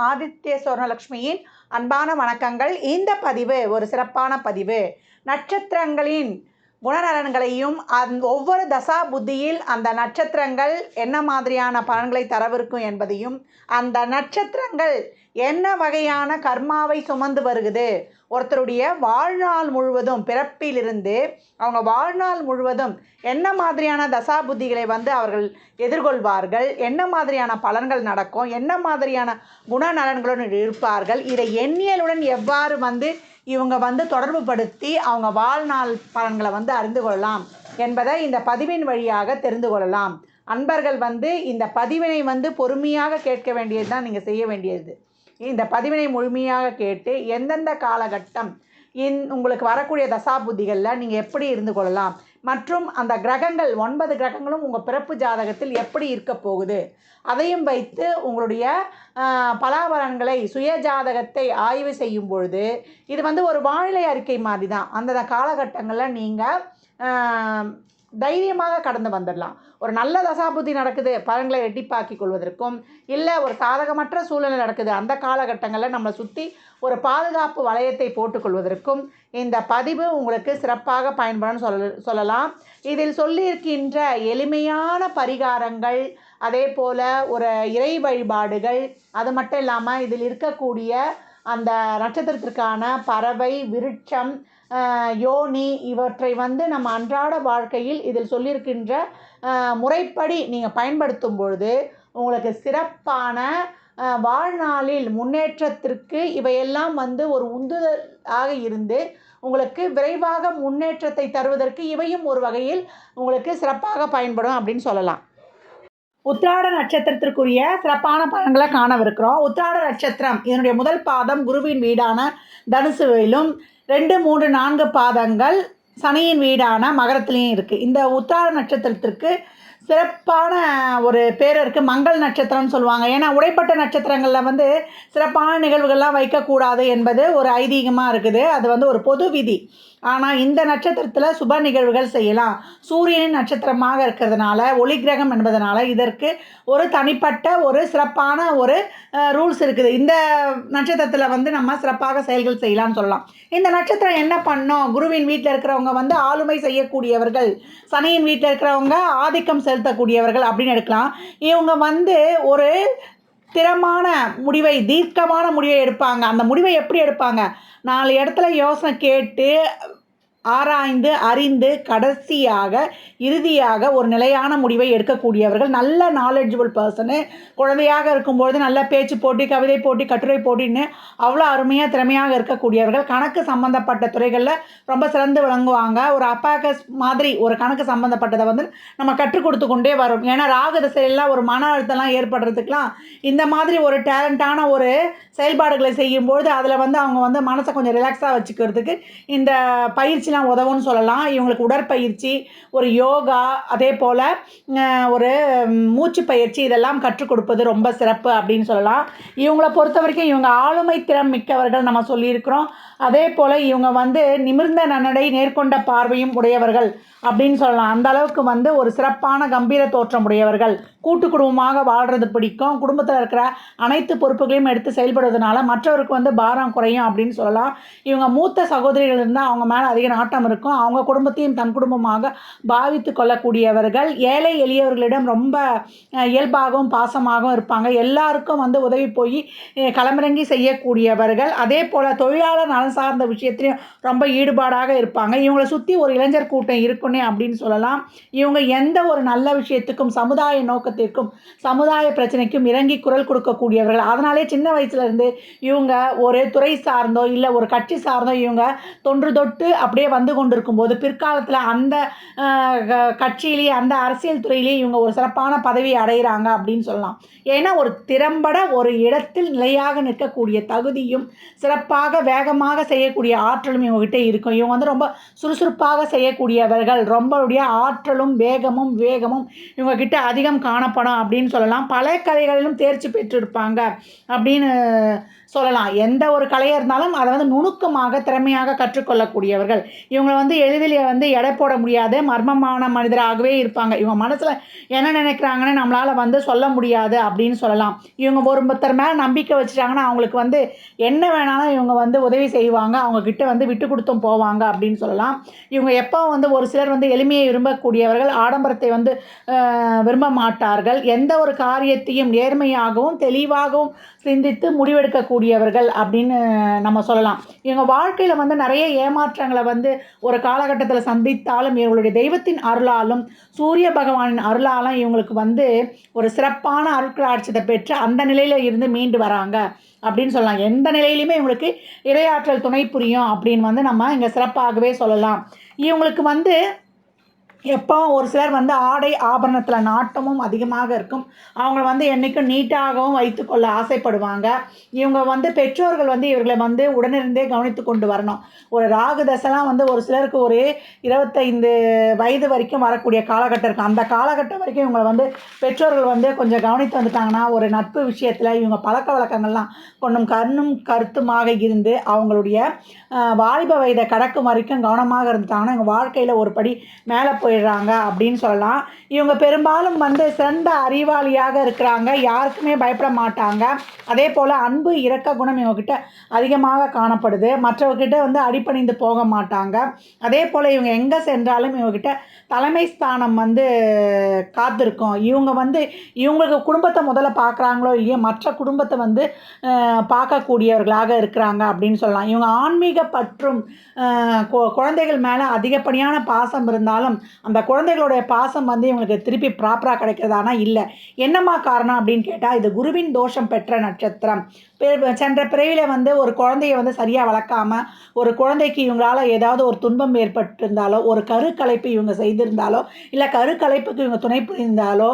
ஆதித்ய சொர்ணலக்ஷ்மியின் அன்பான வணக்கங்கள். இந்த பதிவு ஒரு சிறப்பான பதிவு. நட்சத்திரங்களின் குணநலன்களையும் ஒவ்வொரு தசா புத்தியில் அந்த நட்சத்திரங்கள் என்ன மாதிரியான பலன்களை தரவிருக்கும் என்பதையும், அந்த நட்சத்திரங்கள் என்ன வகையான கர்மாவை சுமந்து வருகுது, ஒருத்தருடைய வாழ்நாள் முழுவதும் பிறப்பிலிருந்து அவங்க வாழ்நாள் முழுவதும் என்ன மாதிரியான தசா புத்திகளை அவர்கள் எதிர்கொள்வார்கள், என்ன மாதிரியான பலன்கள் நடக்கும், என்ன மாதிரியான குணநலன்களுடன் இருப்பார்கள், இதை எண்ணியலுடன் எவ்வாறு இவங்க தொடர்பு படுத்தி அவங்க வாழ்நாள் பலன்களை அறிந்து கொள்ளலாம் என்பதை இந்த பதிவின் வழியாக தெரிந்து கொள்ளலாம். அன்பர்கள் இந்த பதிவினை பொறுமையாக கேட்க வேண்டியது தான் நீங்கள் செய்ய வேண்டியது. இந்த பதிவினை முழுமையாக கேட்டு எந்தெந்த காலகட்டம் உங்களுக்கு வரக்கூடிய தசாபுத்திகளில் நீங்கள் எப்படி இருந்து கொள்ளலாம், மற்றும் அந்த கிரகங்கள் 9 கிரகங்களும் உங்கள் பிறப்பு ஜாதகத்தில் எப்படி இருக்க போகுது, அதையும் வைத்து உங்களுடைய பலாபலன்களை சுய ஜாதகத்தை ஆய்வு செய்யும் பொழுது இது ஒரு வானிலை அறிக்கை மாதிரி தான். அந்த காலகட்டங்களில் நீங்கள் தைரியமாக கடந்து வந்துடலாம். ஒரு நல்ல தசாபுத்தி நடக்குது, பலன்களை ரெட்டிப்பாக்கி கொள்வதற்கும், இல்லை ஒரு சாதகமற்ற சூழ்நிலை நடக்குது, அந்த காலகட்டங்களில் நம்மளை சுற்றி ஒரு பாதுகாப்பு வளையத்தை போட்டுக்கொள்வதற்கும் இந்த பதிவு உங்களுக்கு சிறப்பாக பயன்படும் சொல்லலாம். இதில் சொல்லியிருக்கின்ற எளிமையான பரிகாரங்கள், அதே போல் ஒரு இறை வழிபாடுகள், அது மட்டும் இல்லாமல் இதில் இருக்கக்கூடிய அந்த நட்சத்திரத்திற்கான பறவை, விருட்சம், யோனி இவற்றை நம்ம அன்றாட வாழ்க்கையில் இதில் சொல்லியிருக்கின்ற முறைப்படி நீங்கள் பயன்படுத்தும் பொழுது உங்களுக்கு சிறப்பான வாழ்நாளில் முன்னேற்றத்திற்கு இவையெல்லாம் ஒரு உந்துதலாக இருந்து உங்களுக்கு விரைவாக முன்னேற்றத்தை தருவதற்கு இவையும் ஒரு வகையில் உங்களுக்கு சிறப்பாக பயன்படும் அப்படின்னு சொல்லலாம். உத்திராட நட்சத்திரத்திற்குரிய சிறப்பான பலன்களை காணவிருக்கிறோம். உத்திராட நட்சத்திரம் இதனுடைய முதல் பாதம் குருவின் வீடான தனுசுவிலும், 2, 3, 4 பாதங்கள் சனியின் வீடான மகரத்துலேயும் இருக்குது. இந்த உத்திராட நட்சத்திரத்திற்கு சிறப்பான ஒரு பேர் இருக்குது, மங்கள் நட்சத்திரம்னு சொல்லுவாங்க. ஏன்னா உடைப்பட்ட நட்சத்திரங்களில் சிறப்பான நிகழ்வுகள்லாம் வைக்கக்கூடாது என்பது ஒரு ஐதீகமாக இருக்குது. அது ஒரு பொது விதி. ஆனால் இந்த நட்சத்திரத்தில் சுப நிகழ்வுகள் செய்யலாம். சூரியனின் நட்சத்திரமாக இருக்கிறதுனால, ஒளி கிரகம் என்பதனால இதற்கு ஒரு தனிப்பட்ட ஒரு சிறப்பான ஒரு ரூல்ஸ் இருக்குது. இந்த நட்சத்திரத்தில் நம்ம சிறப்பாக செயல்கள் செய்யலாம்னு சொல்லலாம். இந்த நட்சத்திரம் என்ன பண்ணோம், குருவின் வீட்டில் இருக்கிறவங்க ஆளுமை செய்யக்கூடியவர்கள், சனியின் வீட்டில் இருக்கிறவங்க ஆதிக்கம் செலுத்தக்கூடியவர்கள் அப்படின்னு எடுக்கலாம். இவங்க ஒரு திறமான முடிவை, தீர்க்கமான முடிவை எடுப்பாங்க. அந்த முடிவை எப்படி எடுப்பாங்க, 4 இடத்துல யோசனை கேட்டு ஆராய்ந்து அறிந்து கடைசியாக இறுதியாக ஒரு நிலையான முடிவை எடுக்கக்கூடியவர்கள். நல்ல நாலெட்ஜபிள் பர்சனு. குழந்தையாக இருக்கும்பொழுது நல்ல பேச்சு போட்டி, கவிதை போட்டி, கட்டுரை போட்டின்னு அவ்வளோ அருமையாக திறமையாக இருக்கக்கூடியவர்கள். கணக்கு சம்மந்தப்பட்ட துறைகளில் ரொம்ப சிறந்து விளங்குவாங்க. ஒரு அப்பாக்கஸ் மாதிரி ஒரு கணக்கு சம்மந்தப்பட்டதை நம்ம கற்றுக் கொடுத்து கொண்டே வரும். ஏன்னா ராகு திசையெல்லாம் ஒரு மன அழுத்தம்லாம் ஏற்படுறதுக்கெலாம் இந்த மாதிரி ஒரு டேலண்டான ஒரு செயல்பாடுகளை செய்யும்பொழுது அதில் அவங்க மனசை கொஞ்சம் ரிலாக்ஸாக வச்சுக்கிறதுக்கு இந்த பயிற்சிலாம் உதவும்னு சொல்லலாம். இவங்களுக்கு உடற்பயிற்சி, ஒரு யோகா, அதே போல் ஒரு மூச்சு பயிற்சி இதெல்லாம் கற்றுக் கொடுப்பது ரொம்ப சிறப்பு அப்படின்னு சொல்லலாம். இவங்களை பொறுத்த வரைக்கும் இவங்க ஆளுமை திறம் மிக்கவர்கள் நம்ம சொல்லியிருக்கிறோம். அதே போல் இவங்க நிமிர்ந்த நன்னடை, நேர்கொண்ட பார்வையும் உடையவர்கள் அப்படின்னு சொல்லலாம். அந்த அளவுக்கு ஒரு சிறப்பான கம்பீர தோற்றம் உடையவர்கள். கூட்டு குடும்பமாக வாழ்கிறது பிடிக்கும். குடும்பத்தில் இருக்கிற அனைத்து பொறுப்புகளையும் எடுத்து செயல்படுவதனால மற்றவருக்கு பாரம் குறையும் அப்படின்னு சொல்லலாம். இவங்க மூத்த சகோதரிகள் இருந்தால் அவங்க மேலே அதிக நாட்டம் இருக்கும். அவங்க குடும்பத்தையும் தன் குடும்பமாக பாவித்து கொள்ளக்கூடியவர்கள். ஏழை எளியவர்களிடம் ரொம்ப இயல்பாகவும் பாசமாகவும் இருப்பாங்க. எல்லாருக்கும் உதவி போய் களமிறங்கி செய்யக்கூடியவர்கள். அதே போல் தொழிலாளர் நலன் சார்ந்த விஷயத்திலையும் ரொம்ப ஈடுபாடாக இருப்பாங்க. இவங்களை சுற்றி ஒரு இளைஞர் கூட்டம் இருக்கணும் அப்படின்னு சொல்லலாம். இவங்க எந்த ஒரு நல்ல விஷயத்துக்கும், சமுதாய நோக்கத்திற்கும், சமுதாய பிரச்சனைக்கும் இறங்கி குரல் கொடுக்கக்கூடியவர்கள். அதனாலே சின்ன வயசுலேருந்து இவங்க ஒரு துறை சார்ந்தோ இல்லை ஒரு கட்சி சார்ந்தோ இவங்க தொன்று தொட்டு அப்படியே வந்து கொண்டிருக்கும் போது பிற்காலத்தில் அந்த கட்சியிலேயே, அந்த அரசியல் துறையிலேயே இவங்க ஒரு சிறப்பான பதவி அடைகிறாங்க அப்படின்னு சொல்லலாம். ஏன்னா ஒரு திறம்பட ஒரு இடத்தில் நிலையாக நிற்கக்கூடிய தகுதியும், சிறப்பாக வேகமாக செய்யக்கூடிய ஆற்றலும் இவங்ககிட்ட இருக்கும். இவங்க ரொம்ப சுறுசுறுப்பாக செய்யக்கூடியவர்கள். ரொம்பவுடைய ஆற்றலும் வேகமும் இவங்ககிட்ட அதிகம் காண காணப்படும் அப்படின்னு சொல்லலாம். பல கலைகளிலும் தேர்ச்சி பெற்றிருப்பாங்க அப்படின்னு சொல்லலாம். எந்த ஒரு கலையாக இருந்தாலும் அதை வந்து நுணுக்கமாக திறமையாக கற்றுக்கொள்ளக்கூடியவர்கள். இவங்கள வந்து எளிதில் வந்து எடை போட முடியாத மர்மமான மனிதராகவே இருப்பாங்க. இவங்க மனசில் என்ன நினைக்கிறாங்கன்னு நம்மளால் வந்து சொல்ல முடியாது அப்படின்னு சொல்லலாம். இவங்க ஒருத்தர் மேலே நம்பிக்கை வச்சுட்டாங்கன்னா அவங்களுக்கு வந்து என்ன வேணாலும் இவங்க வந்து உதவி செய்வாங்க. அவங்கக்கிட்ட வந்து விட்டு கொடுத்தும் போவாங்க அப்படின்னு சொல்லலாம். இவங்க எப்பவும் வந்து ஒரு சிலர் வந்து எளிமையை விரும்பக்கூடியவர்கள், ஆடம்பரத்தை வந்து விரும்ப மாட்டார்கள். எந்த ஒரு காரியத்தையும் நேர்மையாகவும் தெளிவாகவும் சிந்தித்து முடிவெடுக்கக்கூடியவர்கள் அப்படின்னு நம்ம சொல்லலாம். இவங்க வாழ்க்கையில் வந்து நிறைய ஏமாற்றங்களை வந்து ஒரு காலகட்டத்தில் சந்தித்தாலும் இவங்களுடைய தெய்வத்தின் அருளாலும் சூரிய பகவானின் அருளாலும் இவங்களுக்கு வந்து ஒரு சிறப்பான அருட்கடாட்சியத்தை பெற்று அந்த நிலையில் இருந்து மீண்டு வராங்க அப்படின்னு சொல்லலாம். எந்த நிலையிலுமே இவங்களுக்கு இறையாற்றல் துணை புரியும் அப்படின்னு வந்து நம்ம இங்கே சிறப்பாகவே சொல்லலாம். இவங்களுக்கு வந்து எப்பவும் ஒரு சிலர் வந்து ஆடை ஆபரணத்தில் நாட்டமும் அதிகமாக இருக்கும். அவங்கள வந்து என்றைக்கும் நீட்டாகவும் வைத்துக்கொள்ள ஆசைப்படுவாங்க. இவங்க வந்து பெற்றோர்கள் வந்து இவர்களை வந்து உடனிருந்தே கவனித்து கொண்டு வரணும். ஒரு ராகு தசைலாம் வந்து ஒரு சிலருக்கு ஒரு 25 வயது வரைக்கும் வரக்கூடிய காலகட்டம் இருக்குது. அந்த காலகட்டம் வரைக்கும் இவங்களை வந்து பெற்றோர்கள் வந்து கொஞ்சம் கவனித்து வந்துட்டாங்கன்னா ஒரு நட்பு விஷயத்தில் இவங்க பழக்க வழக்கங்கள்லாம் கொஞ்சம் கண்ணும் கருத்துமாக இருந்து அவங்களுடைய வாலிப வயதை கடக்கும் வரைக்கும் கவனமாக இருந்துட்டாங்கன்னா இவங்க வாழ்க்கையில் ஒரு படி மேலே போயிடுறாங்க அப்படின்னு சொல்லலாம். இவங்க பெரும்பாலும் வந்து சிறந்த அறிவாளியாக இருக்கிறாங்க. யாருக்குமே பயப்பட மாட்டாங்க. அதே போல் அன்பு இரக்க குணம் இவங்கக்கிட்ட அதிகமாக காணப்படுது. மற்றவர்கிட்ட வந்து அடிபணிந்து போக மாட்டாங்க. அதே போல் இவங்க எங்கே சென்றாலும் இவங்கக்கிட்ட தலைமை ஸ்தானம் வந்து காத்திருக்கும். இவங்க வந்து இவங்களுக்கு குடும்பத்தை முதல்ல பார்க்குறாங்களோ இல்லையோ மற்ற குடும்பத்தை வந்து பார்க்கக்கூடியவர்களாக இருக்கிறாங்க அப்படின்னு சொல்லலாம். இவங்க ஆன்மீக பற்றும் குழந்தைகள் மேலே அதிகப்படியான பாசம் இருந்தாலும் அந்த குழந்தைகளுடைய பாசம் வந்து இவங்களுக்கு திருப்பி ப்ராப்பராக கிடைக்கிறதானா இல்லை. என்னம்மா காரணம் அப்படின்னு கேட்டால் இது குருவின் தோஷம் பெற்ற நட்சத்திரம். சென்ற பிறவியில் வந்து ஒரு குழந்தைய வந்து சரியாக வளர்க்காமல் ஒரு குழந்தைக்கு இவங்களால் ஏதாவது ஒரு துன்பம் ஏற்பட்டிருந்தாலோ ஒரு கருக்கலைப்பு இவங்க செய்திருந்தாலோ இல்லை கருக்கலைப்புக்கு இவங்க துணை புரிந்தாலோ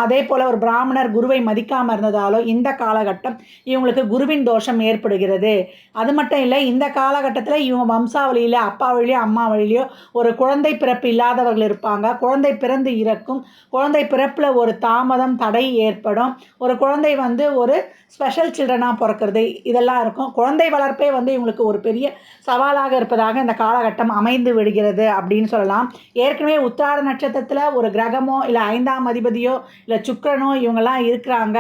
அதே போல் ஒரு பிராமணர் குருவை மதிக்காமல் இருந்ததாலோ இந்த காலகட்டம் இவங்களுக்கு குருவின் தோஷம் ஏற்படுகிறது. அது மட்டும் இல்லை, இந்த காலகட்டத்தில் இவங்க வம்சாவளியில் அப்பா வழியோ அம்மா வழியிலையோ ஒரு குழந்தை பிறப்பு இல்லாதவர்கள் இருப்பாங்க. குழந்தை பிறந்து இறக்கும். குழந்தை பிறப்பில் ஒரு தாமதம் தடை ஏற்படும். ஒரு குழந்தை வந்து ஒரு ஸ்பெஷல் சில்ட்ரனாக பிறக்கிறது இதெல்லாம் இருக்கும். குழந்தை வளர்ப்பே வந்து இவங்களுக்கு ஒரு பெரிய சவாலாக இருப்பதாக இந்த காலகட்டம் அமைந்து விடுகிறது அப்படின்னு சொல்லலாம். ஏற்கனவே உத்திராட நட்சத்திரத்தில் ஒரு கிரகமோ இல்லை 5ஆம் அதிபதியோ இல்லை சுக்கிரனோ இவங்கெல்லாம் இருக்கிறாங்க.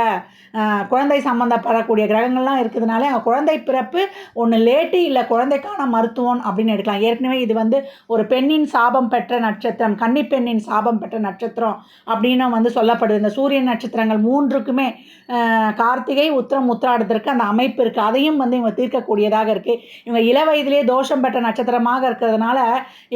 குழந்தை சம்மந்தப்படக்கூடிய கிரகங்கள்லாம் இருக்கிறதுனால குழந்தை பிறப்பு ஒன்று லேட்டு இல்லை குழந்தைக்கான மருத்துவம் அப்படின்னு எடுக்கலாம். ஏற்கனவே இது வந்து ஒரு பெண்ணின் சாபம் பெற்ற நட்சத்திரம், கன்னி பெண்ணின் சாபம் பெற்ற நட்சத்திரம் அப்படின்னு வந்து சொல்லப்படுது. இந்த சூரிய நட்சத்திரங்கள் 3க்குமே கார்த்திகை உத்திரம் உத்திராடத்திற்கு அந்த அமைப்பு இருக்குது. அதையும் வந்து இவங்க தீர்க்கக்கூடியதாக இருக்குது. இவங்க இள வயதிலே தோஷம் பெற்ற நட்சத்திரமாக இருக்கிறதுனால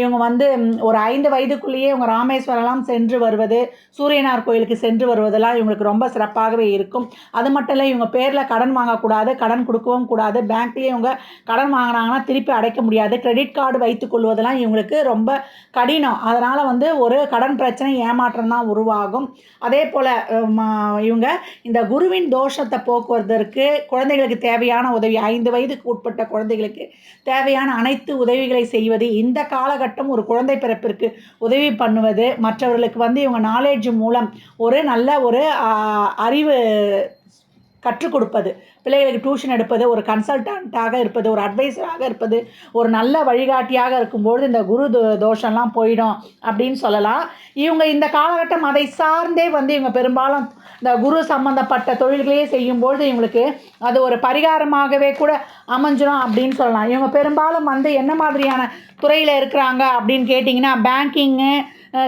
இவங்க வந்து ஒரு 5 வயதுக்குள்ளேயே இவங்க ராமேஸ்வரம்லாம் சென்று வருவது, சூரியனார் கோயிலுக்கு சென்று வருவதெல்லாம் இவங்களுக்கு ரொம்ப சிறப்பாகவே இருக்கும். அது மட்டும் இல்லை, இவங்க பேரில் கடன் வாங்கக்கூடாது, கடன் கொடுக்கவும் கூடாது. பேங்க்லேயே இவங்க கடன் வாங்கினாங்கன்னா திருப்பி அடைக்க முடியாது. கிரெடிட் கார்டு வைத்து கொள்வதெல்லாம் இவங்களுக்கு ரொம்ப கடினம். அதனால் வந்து ஒரு கடன் பிரச்சனை ஏமாற்றம் தான் உருவாகும். அதே போல் இவங்க இந்த குருவின் தோஷத்தை போக்குவதற்கு குழந்தைகளுக்கு தேவையான உதவி 5 வயதுக்கு உட்பட்ட குழந்தைகளுக்கு தேவையான அனைத்து உதவிகளை செய்வது, இந்த காலகட்டம் ஒரு குழந்தை பிறப்பிற்கு உதவி பண்ணுவது, மற்றவர்களுக்கு வந்து இவங்க நாலேஜ் மூலம் ஒரு நல்ல ஒரு அறிவு கற்றுக் கொடுப்பது, பிள்ளைகளுக்கு டியூஷன் எடுப்பது, ஒரு கன்சல்டண்ட்டாக இருப்பது, ஒரு அட்வைஸராக இருப்பது, ஒரு நல்ல வழிகாட்டியாக இருக்கும்பொழுது இந்த குரு தோஷம்லாம் போயிடும் அப்படின்னு சொல்லலாம். இவங்க இந்த காலகட்டம் அதை சார்ந்தே வந்து இவங்க பெரும்பாலும் இந்த குரு சம்மந்தப்பட்ட தொழில்களையே செய்யும்பொழுது இவங்களுக்கு அது ஒரு பரிகாரமாகவே கூட அமைஞ்சிடும் அப்படின்னு சொல்லலாம். இவங்க பெரும்பாலும் வந்து என்ன மாதிரியான துறையில் இருக்கிறாங்க அப்படின்னு கேட்டிங்கன்னா பேங்கிங்கு,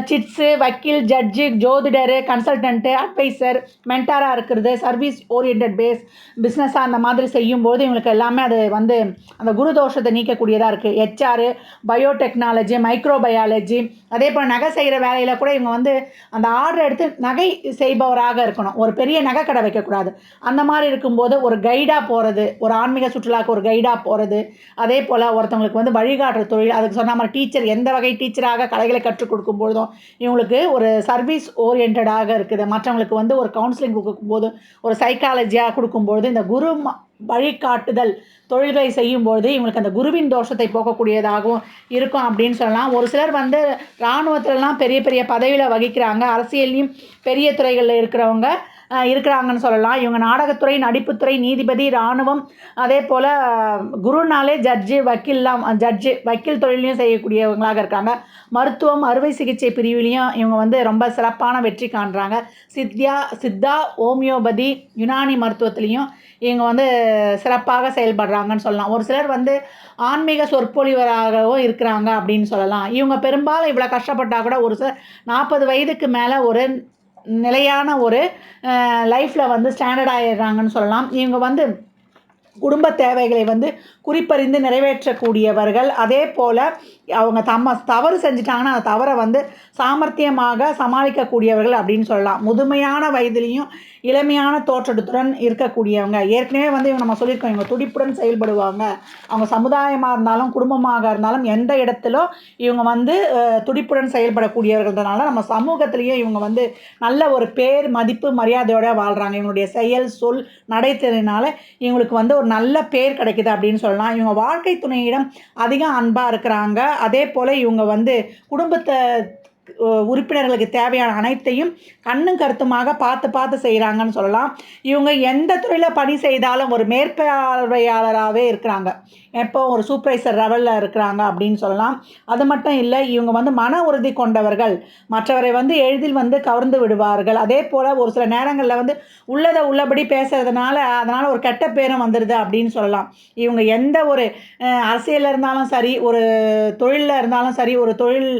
சிட்ஸு, வக்கீல், ஜட்ஜு, ஜோதிடரு, கன்சல்டண்ட்டு, அட்வைசர், மென்டாராக இருக்கிறது, சர்வீஸ் ஓரியன்ட் பேஸ் பிஸ்னஸாக அந்த மாதிரி செய்யும்போது இவங்களுக்கு எல்லாமே அது வந்து அந்த குரு தோஷத்தை நீக்கக்கூடியதாக இருக்குது. ஹெச்ஆர், பயோடெக்னாலஜி, மைக்ரோபயாலஜி, அதே போல் நகை செய்கிற வேலையில் கூட இவங்க வந்து அந்த ஆர்டர் எடுத்து நகை செய்பவராக இருக்கணும். ஒரு பெரிய நகை கடை வைக்கக்கூடாது. அந்த மாதிரி இருக்கும்போது ஒரு கைடாக போகிறது, ஒரு ஆன்மீக சுற்றுலாவுக்கு ஒரு கைடாக போகிறது, அதே போல் ஒருத்தவங்களுக்கு வந்து வழிகாட்டுற தொழில், அதுக்கு சொன்ன மாதிரி டீச்சர், எந்த வகை டீச்சராக கலைகளை கற்றுக் கொடுக்கும்போது போதும் இவங்களுக்கு ஒரு சர்வீஸ் ஓரியன்டாக இருக்குது. மற்றவங்களுக்கு வந்து ஒரு கவுன்சிலிங் கொடுக்கும்போது, ஒரு சைக்காலஜியாக கொடுக்கும்போது இந்த குரு வழிகாட்டுதல் தொழில்களை செய்யும்போது இவங்களுக்கு அந்த குருவின் தோஷத்தை போக்கக்கூடியதாகவும் இருக்கும் அப்படின்னு சொல்லலாம். ஒரு சிலர் வந்து இராணுவத்திலலாம் பெரிய பெரிய பதவியில் வகிக்கிறாங்க. அரசியல்லையும் பெரிய துறைகளில் இருக்கிறவங்க இருக்கிறாங்கன்னு சொல்லலாம். இவங்க நாடகத்துறை, நடிப்புத்துறை, நீதிபதி, இராணுவம், அதே போல் குருனாலே வக்கீல் தொழிலையும் செய்யக்கூடியவங்களாக இருக்காங்க. மருத்துவம், அறுவை சிகிச்சை பிரிவிலையும் இவங்க வந்து ரொம்ப சிறப்பான வெற்றி காண்றாங்க. சித்தா, ஹோமியோபதி, யுனானி மருத்துவத்திலையும் இவங்க வந்து சிறப்பாக செயல்படுறாங்கன்னு சொல்லலாம். ஒரு சிலர் வந்து ஆன்மீக சொற்பொழிவராகவும் இருக்கிறாங்க அப்படின்னு சொல்லலாம். இவங்க பெரும்பாலும் இவ்வளோ கஷ்டப்பட்டால் கூட ஒரு சிலர் 40 வயதுக்கு மேலே ஒரு நிலையான ஒரு லைஃப்பில் வந்து ஸ்டாண்டர்ட் ஆகிடுறாங்கன்னு சொல்லலாம். இவங்க வந்து குடும்ப தேவைகளை வந்து குறிப்பறிந்து நிறைவேற்றக்கூடியவர்கள். அதே போல் அவங்க தவறு செஞ்சிட்டாங்கன்னா அந்த தவறை வந்து சாமர்த்தியமாக சமாளிக்கக்கூடியவர்கள் அப்படின்னு சொல்லலாம். முதுமையான வயதிலையும் இளமையான தோற்றத்துடன் இருக்கக்கூடியவங்க. ஏற்கனவே வந்து இவங்க நம்ம சொல்லியிருக்கோம், இவங்க துடிப்புடன் செயல்படுவாங்க. அவங்க சமுதாயமாக இருந்தாலும் குடும்பமாக இருந்தாலும் எந்த இடத்திலும் இவங்க வந்து துடிப்புடன் செயல்படக்கூடியவர்கள்ன்றனால நம்ம சமூகத்திலையும் இவங்க வந்து நல்ல ஒரு பேர், மதிப்பு, மரியாதையோடு வாழ்கிறாங்க. இவங்களுடைய செயல், சொல், நடைத்திறனால இவங்களுக்கு வந்து ஒரு நல்ல பேர் கிடைக்குது அப்படின்னு சொல்லலாம். இவங்க வாழ்க்கை துணையிடம் அதிகம் அன்பாக இருக்கிறாங்க. அதே போல் இவங்க வந்து குடும்பத்தை உறுப்பினர்களுக்கு தேவையான அனைத்தையும் கண்ணும் கருத்துமாக பார்த்து செய்கிறாங்கன்னு சொல்லலாம். இவங்க எந்த துறையில் பணி செய்தாலும் ஒரு மேற்பார்வையாளராகவே இருக்கிறாங்க. எப்போ ஒரு சூப்பர்வைசர் லெவலில் இருக்கிறாங்க அப்படின்னு சொல்லலாம். அது மட்டும் இல்லை, இவங்க வந்து மன உறுதி கொண்டவர்கள். மற்றவரை வந்து எளிதில் வந்து கவர்ந்து விடுவார்கள். அதே போல் ஒரு சில நேரங்களில் வந்து உள்ளதை உள்ளபடி பேசுறதுனால அதனால் ஒரு கெட்ட பேரும் வந்துடுது அப்படின்னு சொல்லலாம். இவங்க எந்த ஒரு அரசியலில் இருந்தாலும் சரி, ஒரு தொழிலில் இருந்தாலும் சரி, ஒரு தொழில்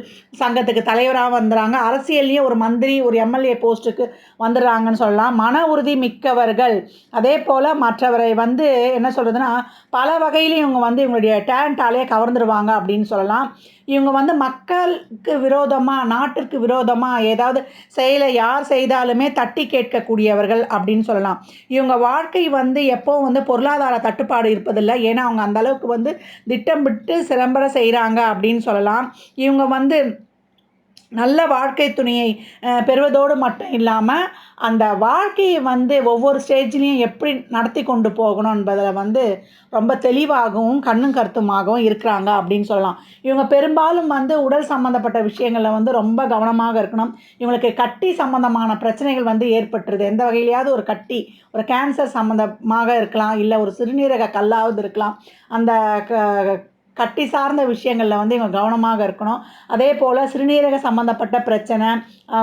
சங்கத்துக்கு தலைவராக வந்துடுறாங்க. அரசியல்லையும் ஒரு மந்திரி, ஒரு எம்எல்ஏ போஸ்ட்டுக்கு வந்துடுறாங்கன்னு சொல்லலாம். மன உறுதி மிக்கவர்கள். அதே போல் மற்றவரை வந்து என்ன சொல்கிறதுனா பல வகையிலையும் இவங்க வந்து இவங்களுடைய டேலண்டாலே கவர்ந்துருவாங்க அப்படின்னு சொல்லலாம். இவங்க வந்து மக்களுக்கு விரோதமாக, நாட்டிற்கு விரோதமாக ஏதாவது செயலை யார் செய்தாலுமே தட்டி கேட்கக்கூடியவர்கள் அப்படின்னு சொல்லலாம். இவங்க வாழ்க்கை வந்து எப்போவும் வந்து பொருளாதார தட்டுப்பாடு இருப்பதில்லை. ஏன்னா அவங்க அந்தளவுக்கு வந்து திட்டமிட்டு சிறம்பட செய்கிறாங்க அப்படின்னு சொல்லலாம். இவங்க வந்து நல்ல வாழ்க்கை துணையை பெறுவதோடு மட்டும் இல்லாமல் அந்த வாழ்க்கையை வந்து ஒவ்வொரு ஸ்டேஜ்லேயும் எப்படி நடத்தி கொண்டு போகணும் என்பதில் வந்து ரொம்ப தெளிவாகவும் கண்ணும் கருத்துமாகவும் இருக்கிறாங்க அப்படின்னு சொல்லலாம். இவங்க பெரும்பாலும் வந்து உடல் சம்மந்தப்பட்ட விஷயங்களில் வந்து ரொம்ப கவனமாக இருக்கணும். இவங்களுக்கு கட்டி சம்மந்தமான பிரச்சனைகள் வந்து ஏற்பட்டுருது. எந்த வகையிலையாவது ஒரு கட்டி, ஒரு கேன்சர் சம்மந்தமாக இருக்கலாம், இல்லை ஒரு சிறுநீரக கல்லாவது இருக்கலாம். அந்த கட்டி சார்ந்த விஷயங்களில் வந்து இவங்க கவனமாக இருக்கணும். அதே போல் சிறுநீரக சம்மந்தப்பட்ட பிரச்சனை,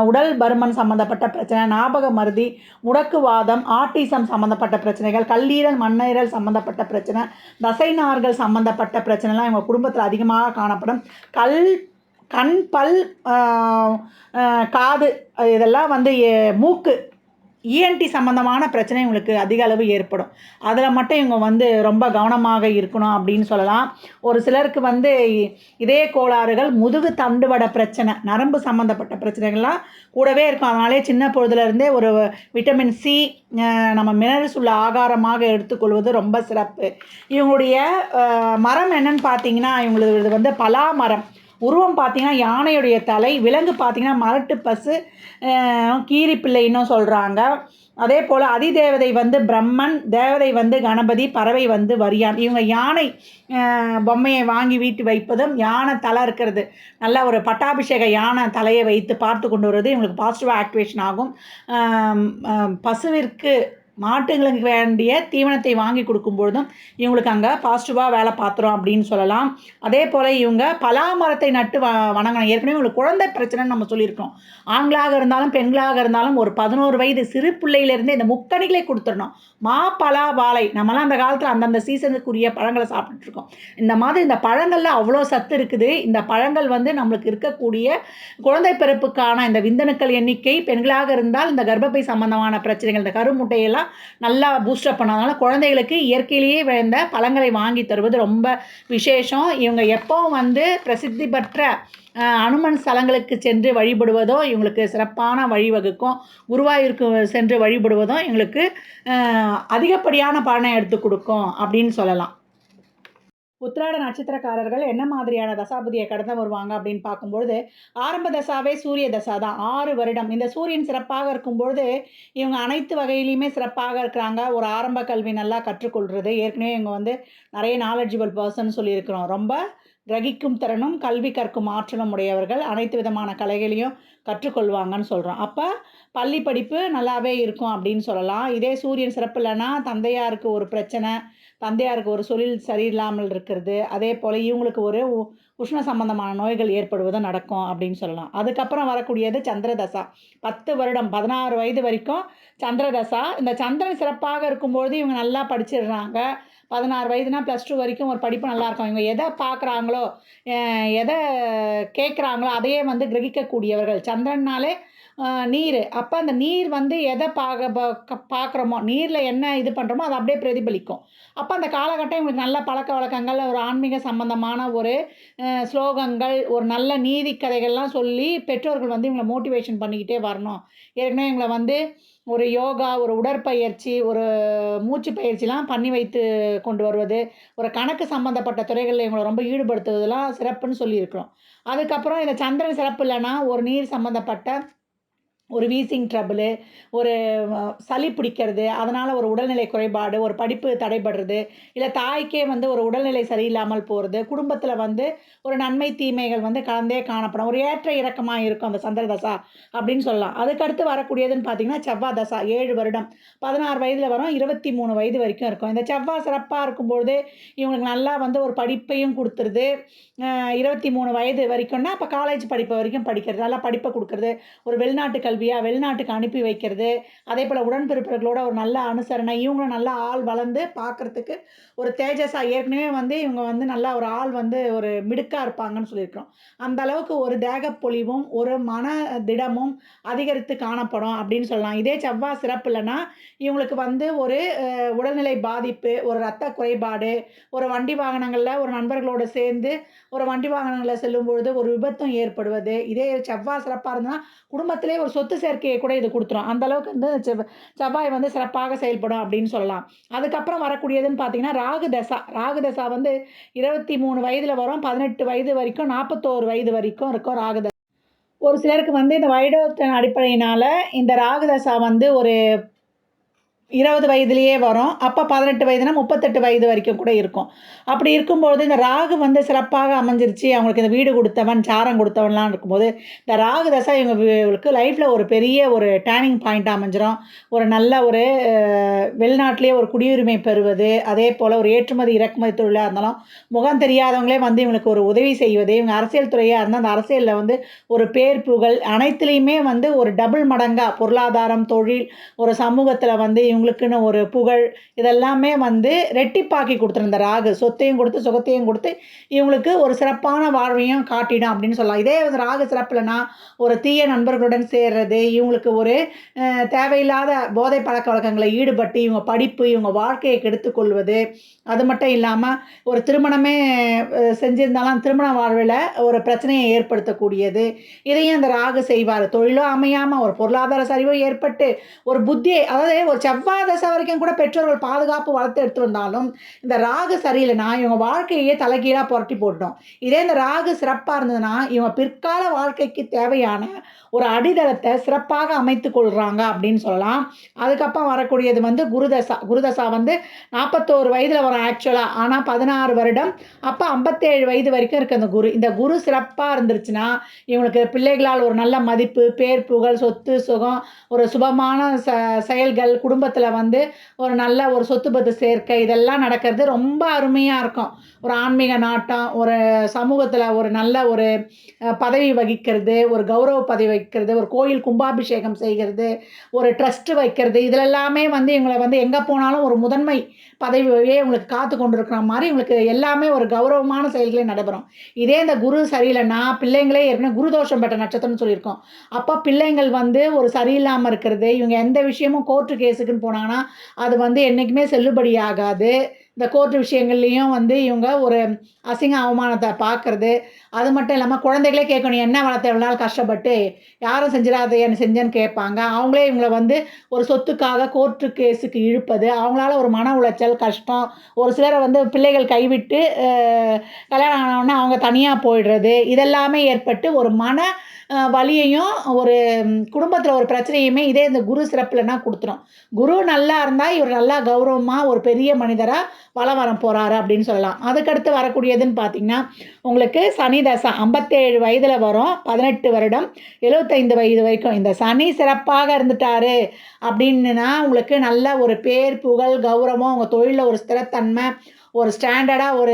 உடல் பருமன் சம்மந்தப்பட்ட பிரச்சனை, ஞாபக மறதி, முடக்குவாதம், ஆட்டிசம் சம்மந்தப்பட்ட பிரச்சனைகள், கல்லீரல், மண்ணீரல் சம்மந்தப்பட்ட பிரச்சனை, தசை நார்கள் சம்மந்தப்பட்ட பிரச்சனைலாம் இவங்க குடும்பத்தில் அதிகமாக காணப்படும். கண், பல், காது, இதெல்லாம் வந்து மூக்கு, இஎன்டி சம்மந்தமான பிரச்சனை இவங்களுக்கு அதிக அளவு ஏற்படும். அதில் மட்டும் இவங்க வந்து ரொம்ப கவனமாக இருக்கணும் அப்படின்னு சொல்லலாம். ஒரு சிலருக்கு வந்து இதய கோளாறுகள், முதுகு தண்டுவட பிரச்சனை, நரம்பு சம்மந்தப்பட்ட பிரச்சனைகள்லாம் கூடவே இருக்கும். அதனாலே சின்ன பொழுதுலேருந்தே ஒரு விட்டமின் சி, நம்ம மினரல்ஸ் உள்ள ஆகாரமாக எடுத்துக்கொள்வது ரொம்ப சிறப்பு. இவங்களுடைய மரம் என்னன்னு பார்த்தீங்கன்னா, இவங்களுக்கு வந்து பலா மரம். உருவம் பார்த்திங்கன்னா யானையுடைய தலை, விலங்கு பார்த்திங்கன்னா மரட்டு பசு, கீரிப்பிள்ளைன்னும் சொல்கிறாங்க. அதே போல் அதிதேவதை வந்து பிரம்மன், தேவதை வந்து கணபதி, பறவை வந்து வரியான். இவங்க யானை பொம்மையை வாங்கி வீட்டு வைப்பதும், யானை தலை இருக்கிறது, நல்ல ஒரு பட்டாபிஷேக யானை தலையை வைத்து பார்த்து கொண்டு வருவது இவங்களுக்கு பாசிட்டிவாக ஆக்டிவேஷன் ஆகும். பசுவிற்கு, மாட்டுங்களுக்கு வேண்டிய தீவனத்தை வாங்கி கொடுக்கும்பொழுதும் இவங்களுக்கு அங்கே பாசிட்டிவாக வேலை பார்த்துரும் அப்படின்னு சொல்லலாம். அதே போல் இவங்க பலாமரத்தை நட்டு வணங்கணும். ஏற்கனவே உங்களுக்கு குழந்தை பிரச்சனைன்னு நம்ம சொல்லியிருக்கோம். ஆண்களாக இருந்தாலும் பெண்களாக இருந்தாலும் ஒரு 11 வயது சிறு பிள்ளையிலேருந்து இந்த முக்கணிகளை கொடுத்துடணும். மா, பலா, வாழை, நம்மளாம் அந்த காலத்தில் அந்தந்த சீசனுக்குரிய பழங்களை சாப்பிட்டுருக்கோம். இந்த மாதிரி இந்த பழங்களில் அவ்வளோ சத்து இருக்குது. இந்த பழங்கள் வந்து நம்மளுக்கு இருக்கக்கூடிய குழந்தை பிறப்புக்கான இந்த விந்தணுக்கள் எண்ணிக்கை, பெண்களாக இருந்தால் இந்த கர்ப்பப்பை சம்பந்தமான பிரச்சனைகள், இந்த கருமுட்டையெல்லாம் நல்லா பூஸ்டப் பண்ணதுனால குழந்தைகளுக்கு இயற்கையிலேயே விளைந்த பழங்களை வாங்கி தருவது ரொம்ப விசேஷம். இவங்க எப்பவும் வந்து பிரசித்தி பெற்ற அனுமன் ஸ்தலங்களுக்கு சென்று வழிபடுவதோ இவங்களுக்கு சிறப்பான வழிவகுக்கும். குருவாயூருக்கு சென்று வழிபடுவதும் இவங்களுக்கு அதிகப்படியான பலனை எடுத்து கொடுக்கும் அப்படின்னு சொல்லலாம். உத்திராட நட்சத்திரக்காரர்கள் என்ன மாதிரியான தசாபுதிய கடந்து வருவாங்க அப்படின்னு பார்க்கும்பொழுது, ஆரம்ப தசாவே சூரிய தசா தான். 6 வருடம். இந்த சூரியன் சிறப்பாக இருக்கும்பொழுது, இவங்க அனைத்து வகையிலயுமே சிறப்பாக இருக்கிறாங்க. ஒரு ஆரம்ப கல்வி நல்லா கற்றுக்கொள்றது. ஏற்கனவே இவங்க வந்து நெறைய நாலெட்ஜிபிள் பெர்சன் சொல்லியிருக்கிறோம். ரொம்ப கிரகிக்கும் திறனும், கல்வி கற்கும் ஆற்றலும் உடையவர்கள். அனைத்து விதமான கலைகளையும் கற்றுக்கொள்வாங்கன்னு சொல்றோம். அப்ப பள்ளி படிப்பு நல்லாவே இருக்கும் அப்படின்னு சொல்லலாம். இதே சூரியன் சிறப்பு இல்லன்னா, தந்தையாருக்கு ஒரு பிரச்சனை, தந்தையாருக்கு ஒரு தொழில் சரியில்லாமல் இருக்கிறது. அதேபோல இவங்களுக்கு ஒரு உஷ்ண சம்பந்தமான நோய்கள் ஏற்படுவதும் நடக்கும் அப்படின்னு சொல்லலாம். அதுக்கப்புறம் வரக்கூடியது சந்திர தசா. 10 வருடம் 16 வயது வரைக்கும் சந்திர தசா. இந்த சந்திரன் சிறப்பாக இருக்கும்பொழுது இவங்க நல்லா படிச்சிடுறாங்க. 16 வயதுனா +2 வரைக்கும் ஒரு படிப்பு நல்லாயிருக்கும். இவங்க எத பார்க்குறாங்களோ, அ எத கேட்குறாங்களோ, அதையே வந்து கிரகிக்கக்கூடியவர்கள். சந்திரன்னாலே நீரு. அப்ப அந்த நீர் வந்து எத பார்க்குறோமோ, நீர்ல என்ன இது பண்றோமோ, அது அப்படியே பிரதிபலிக்கும். அப்ப அந்த காலகட்டம் இவங்களுக்கு நல்ல பழக்கவழக்கங்கள், ஒரு ஆன்மீக சம்பந்தமான ஒரு ஸ்லோகங்கள், ஒரு நல்ல நீதி கதைகள்லாம் சொல்லி பெற்றோர்கள் வந்து இவங்கள மோட்டிவேஷன் பண்ணிக்கிட்டே வரணும். ஏற்கனவே இவங்கள வந்து ஒரு யோகா, ஒரு உடற்பயிற்சி, ஒரு மூச்சு பயிற்சிலாம் பண்ணி வைத்து கொண்டு வருவது, ஒரு கணக்கு சம்மந்தப்பட்ட துறைகள்ல இவங்கள ரொம்ப ஈடுபடுத்துவதெல்லாம் சிறப்புன்னு சொல்லியிருக்கிறோம். அதுக்கப்புறம் இந்த சந்திரன் சிறப்பு இல்லன்னா, ஒரு நீர் சம்மந்தப்பட்ட ஒரு வீசிங் ட்ரபிளு, ஒரு சளி பிடிக்கிறது, அதனால ஒரு உடல்நிலை குறைபாடு, ஒரு படிப்பு தடைபடுறது, இல்ல தாய்க்கே வந்து ஒரு உடல்நிலை சரியில்லாமல் போறது, குடும்பத்தில வந்து ஒரு நன்மை, தீமைகள் வந்து கலந்தே காணப்படும். ஒரு ஏற்ற இறக்கமா இருக்கும் அந்த சந்திர தசா அப்படின்னு சொல்லலாம். அதுக்கடுத்து வரக்கூடியதுன்னு பார்த்தீங்கன்னா, செவ்வாய் தசா 7 வருடம். 16 வயதில வரும். 23 வயது வரைக்கும் இருக்கும். இந்த செவ்வாய் சிறப்பா இருக்கும்பொழுது, இவங்களுக்கு நல்லா வந்து ஒரு படிப்பையும் குடுத்துருது. 23 வயது வரைக்கும்னா, அப்ப காலேஜ் படிப்பு வரைக்கும் படிக்கிறது. நல்லா படிப்ப குடுக்குறது. ஒரு வெளிநாட்டு கல்வியா, வெளிநாட்டுக்கு அனுப்பி வைக்கிறது. அதேபோல உடன்பிறப்புகளோட ஒரு நல்ல அனுசரணை. இவங்களும் நல்லா ஆள் வளர்ந்து பார்க்கறதுக்கு ஒரு தேஜஸா ஏற்கனவே வந்து இவங்க வந்து நல்லா ஒரு ஆள் வந்து ஒரு மிடுக்கா இருப்பாங்கன்னு சொல்லியிருக்கிறோம். அந்த அளவுக்கு ஒரு தேகப்பொலிவும், ஒரு மன திடமும் அதிகரித்து காணப்படும் அப்படின்னு சொல்லலாம். இதே செவ்வாய் சிறப்பு இல்லன்னா, இவங்களுக்கு வந்து ஒரு உடல்நிலை பாதிப்பு, ஒரு இரத்த குறைபாடு, ஒரு வண்டி வாகனங்கள்ல ஒரு நண்பர்களோட சேர்ந்து ஒரு வண்டி வாகனங்கள்ல செல்லும்பொழுது ஒரு விபத்தும் ஏற்படுவது. இதே செவ்வாய் சிறப்பா இருந்ததுன்னா, குடும்பத்திலே ஒரு சொத்து சேர்க்கைய கூட இது குடுத்துரும். அந்த அளவுக்கு வந்து செவ்வாய் வந்து சிறப்பாக செயல்படும் அப்படின்னு சொல்லலாம். அதுக்கப்புறம் வரக்கூடியதுன்னு பார்த்தீங்கன்னா, ராகு தசா. ராகு தசா வந்து 23 வயதில வரும். 18 வயது வரைக்கும், 41 வயது வரைக்கும் இருக்கும் ராகு தசா. ஒரு சிலருக்கு வந்து இந்த வயதத்தின் அடிப்படையினால இந்த ராகு தசா வந்து ஒரு 20 வயதிலேயே வரும். அப்ப 18 வயதுனா 38 வயது வரைக்கும் கூட இருக்கும். அப்படி இருக்கும்போது இந்த ராகு வந்து சிறப்பாக அமைஞ்சிருச்சு. அவங்களுக்கு இந்த வீடு குடுத்தவன், சாரம் குடுத்தவன்லாம் இருக்கும்போது, இந்த ராகு தசை இவங்களுக்கு லைஃப்ல ஒரு பெரிய ஒரு டர்னிங் பாயிண்ட்டா அமைஞ்சிரும். ஒரு நல்ல ஒரு வெளிநாட்டிலேயே ஒரு குடியுரிமை பெறுவது, அதேபோல ஒரு ஏற்றுமதி, இறக்குமதி தொழிலா இருந்தாலும், முகம் தெரியாதவங்களே வந்து இவங்களுக்கு ஒரு உதவி செய்வது, இவங்க அரசியல் துறையா இருந்தா அந்த அரசியல்ல வந்து ஒரு பேர், புகழ் அனைத்திலயுமே வந்து ஒரு டபுள் மடங்கா பொருளாதாரம், தொழில், ஒரு சமூகத்தில வந்து இவங்களுக்குன்னு ஒரு புகழ், இதெல்லாமே வந்து ரெட்டிப்பாக்கி குடுத்துரும் இந்த ராகு. சொத்தையும் குடுத்து, சுகத்தையும் குடுத்து, இவங்களுக்கு ஒரு சிறப்பான வாழ்வையும் காட்டிடும் அப்படின்னு சொல்லலாம். இதே வந்து ராகு சிறப்பு இல்லன்னா, ஒரு தீய நண்பர்களுடன் சேர்றது, இவங்களுக்கு ஒரு தேவையில்லாத போதை பழக்கவழக்கங்கள்ல ஈடுபட்டு, இவங்க படிப்பு, இவங்க வாழ்க்கைய கெடுத்துக் கொள்வது, அது மட்டும் இல்லாம ஒரு திருமணமே செஞ்சிருந்தாலும் திருமண வாழ்வில ஒரு பிரச்சனைய ஏற்படுத்தக்கூடியது. இதையும் அந்த ராகு செய்வாரு. தொழிலும் அமையாம, ஒரு பொருளாதார சரிவு ஏற்பட்டு, ஒரு புத்தி அதாவது ஒரு செவ்வாய் தசை வரைக்கும் கூட பெற்றோர்கள் பாதுகாப்பு வளர்த்து எடுத்து வந்தாலும், இந்த ராகு சரியில்லைன்னா, இவங்க வாழ்க்கையே தலைகீழா புரட்டி போட்டுடும். இதே இந்த ராகு சிறப்பா இருந்ததுன்னா, இவங்க பிற்கால வாழ்க்கைக்கு தேவையான ஒரு அடித்தளத்த சிறப்பாக அமைத்துக் கொள்றாங்க அப்படின்னு சொல்லலாம். அதுக்கப்புறம் வரக்கூடியது வந்து குருதசா. குருதசா வந்து 41 வயதில வரும் ஆக்சுவலா. ஆனா 16 வருடம். அப்ப 57 வயது வரைக்கும் இருக்கு அந்த குரு. இந்த குரு சிறப்பா இருந்துருச்சுன்னா, இவங்களுக்கு பிள்ளைகளால் ஒரு நல்ல மதிப்பு, பேர், புகழ், சொத்து, சுகம், ஒரு சுபமான செயல்கள், குடும்பத்தில வந்து ஒரு நல்ல ஒரு சொத்து பத்து சேர்க்கை, இதெல்லாம் நடக்கிறது ரொம்ப அருமையா இருக்கும். ஒரு ஆன்மீக நாட்டம், ஒரு சமூகத்தில ஒரு நல்ல ஒரு பதவி வகிக்கிறது, ஒரு கௌரவ பதவி வகிக்கிறது, ஒரு கோயில் கும்பாபிஷேகம் செய்கிறது, ஒரு ட்ரஸ்ட் வைக்கிறது, இதில எல்லாமே வந்து இவங்கள வந்து எங்க போனாலும் ஒரு முதன்மை பதவியே இவங்களுக்கு காத்து கொண்டிருக்கிற மாரி இவங்களுக்கு எல்லாமே ஒரு கௌரவமான செயல்களே நடைபெறும். இதே இந்த குரு சரியில்லன்னா, பிள்ளைங்களே ஏற்கனவே குரு தோஷம் பெற்ற நட்சத்திரம்னு சொல்லியிருக்கோம். அப்ப பிள்ளைங்கள் வந்து ஒரு சரியில்லாம இருக்கிறது, இவங்க எந்த விஷயமும் கோர்ட்டு கேஸுக்குன்னு போனாங்கன்னா, அது வந்து என்னைக்குமே செல்லுபடியாகாது. இந்த கோர்ட்டு விஷயங்கள்லேயும் வந்து இவங்க ஒரு அசிங்க அவமானத்தை பார்க்குறது. அது மட்டும் இல்லாமல் குழந்தைகளே கேட்கும், "நீ என்ன வளர்த்த இவ்வளோ நாள் கஷ்டப்பட்டு? யாரும் செஞ்சிடாத என்ன செஞ்சேன்னு?" கேட்பாங்க. அவங்களே இவங்கள வந்து ஒரு சொத்துக்காக கோர்ட்டு கேஸுக்கு இழுப்பது, அவங்களால ஒரு மன உளைச்சல், கஷ்டம். ஒரு சிலரை வந்து பிள்ளைகள் கைவிட்டு கல்யாணம் ஆனவுடனே அவங்க தனியா போயிடுறது. இதெல்லாமே ஏற்பட்டு ஒரு மன வலியையும், ஒரு குடும்பத்தில ஒரு பிரச்சனையுமே இதே இந்த குரு சிறப்புலனா குடுத்துரும். குரு நல்லா இருந்தா, இவர் நல்லா கௌரவமா ஒரு பெரிய மனிதரா வலம் வர போறாரு அப்படின்னு சொல்லலாம். அதுக்கடுத்து வரக்கூடியதுன்னு பார்த்தீங்கன்னா, உங்களுக்கு சனி தசை 57 வயதில வரும். 18 வருடம், 75 வயது வரைக்கும். இந்த சனி சிறப்பாக இருந்துட்டாரு அப்படின்னுனா, உங்களுக்கு நல்ல ஒரு பேர், புகழ், கௌரவம், உங்க தொழில்ல ஒரு ஸ்திரத்தன்மை, ஒரு ஸ்டாண்டர்டா ஒரு